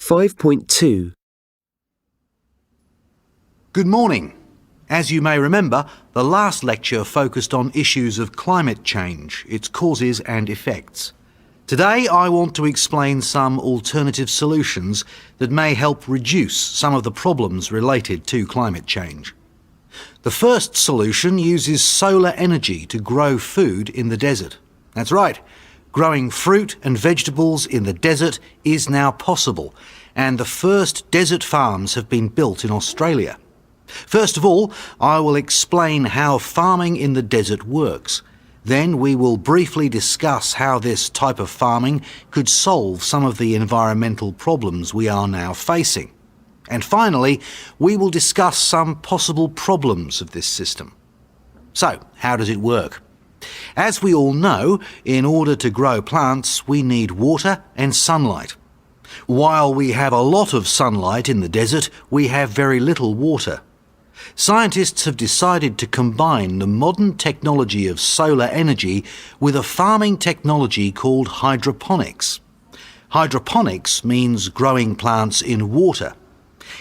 5.2. Good morning. As you may remember, the last lecture focused on issues of climate change, its causes and effects. Today I want to explain some alternative solutions that may help reduce some of the problems related to climate change. The first solution uses solar energy to grow food in the desert. That's right. Growing fruit and vegetables in the desert is now possible, and the first desert farms have been built in Australia. First of all, I will explain how farming in the desert works. Then we will briefly discuss how this type of farming could solve some of the environmental problems we are now facing. And finally, we will discuss some possible problems of this system. So, how does it work? As we all know, in order to grow plants, we need water and sunlight. While we have a lot of sunlight in the desert, we have very little water. Scientists have decided to combine the modern technology of solar energy with a farming technology called hydroponics. Hydroponics means growing plants in water.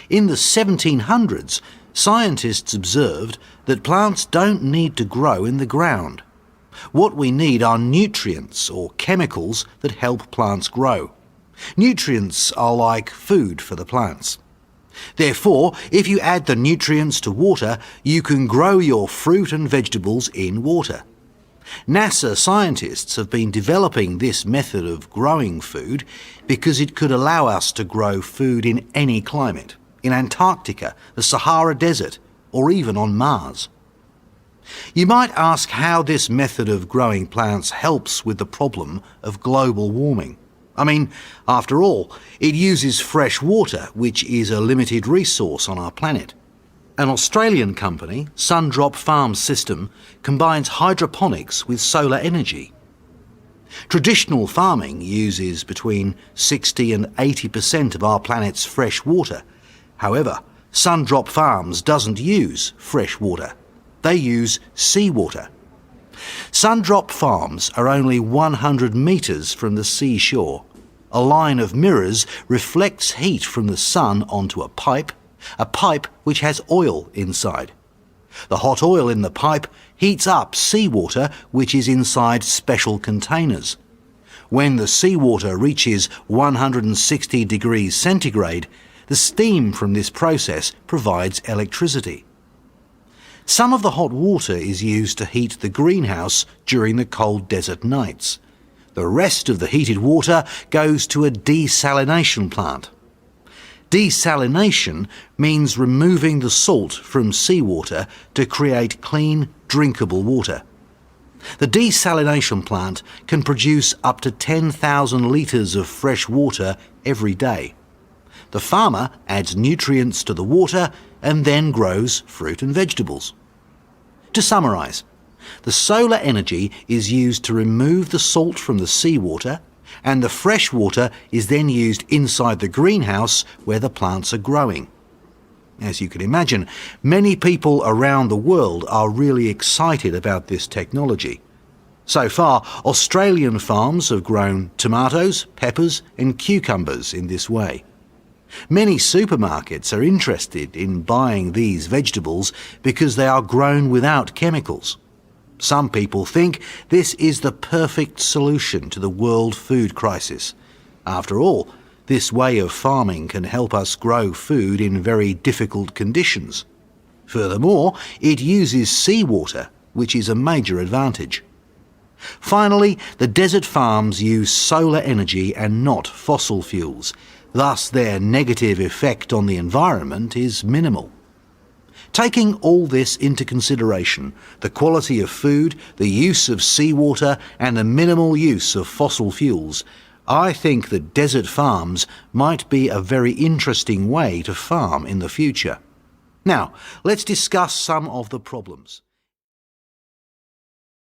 In the 1700s, scientists observed that plants don't need to grow in the ground. What we need are nutrients or chemicals that help plants grow. Nutrients are like food for the plants. Therefore, if you add the nutrients to water, you can grow your fruit and vegetables in water. NASA scientists have been developing this method of growing food because it could allow us to grow food in any climate, in Antarctica, the Sahara Desert, or even on Mars. You might ask how this method of growing plants helps with the problem of global warming. I mean, after all, it uses fresh water, which is a limited resource on our planet. An Australian company, Sundrop Farm System, combines hydroponics with solar energy. Traditional farming uses between 60 and 80% of our planet's fresh water. However, Sundrop Farms doesn't use fresh water. They use seawater. Sundrop Farms are only 100 metres from the seashore. A line of mirrors reflects heat from the sun onto a pipe which has oil inside. The hot oil in the pipe heats up seawater which is inside special containers. When the seawater reaches 160 degrees centigrade, the steam from this process provides electricity. Some of the hot water is used to heat the greenhouse during the cold desert nights. The rest of the heated water goes to a desalination plant. Desalination means removing the salt from seawater to create clean, drinkable water. The desalination plant can produce up to 10,000 litres of fresh water every day. The farmer adds nutrients to the water and then grows fruit and vegetables. To summarise, the solar energy is used to remove the salt from the seawater, and the fresh water is then used inside the greenhouse where the plants are growing. As you can imagine, many people around the world are really excited about this technology. So far, Australian farms have grown tomatoes, peppers and cucumbers in this way. Many supermarkets are interested in buying these vegetables because they are grown without chemicals. Some people think this is the perfect solution to the world food crisis. After all, this way of farming can help us grow food in very difficult conditions. Furthermore, it uses seawater, which is a major advantage. Finally, the desert farms use solar energy and not fossil fuels. Thus, their negative effect on the environment is minimal. Taking all this into consideration, the quality of food, the use of seawater and the minimal use of fossil fuels, I think that desert farms might be a very interesting way to farm in the future. Now, let's discuss some of the problems.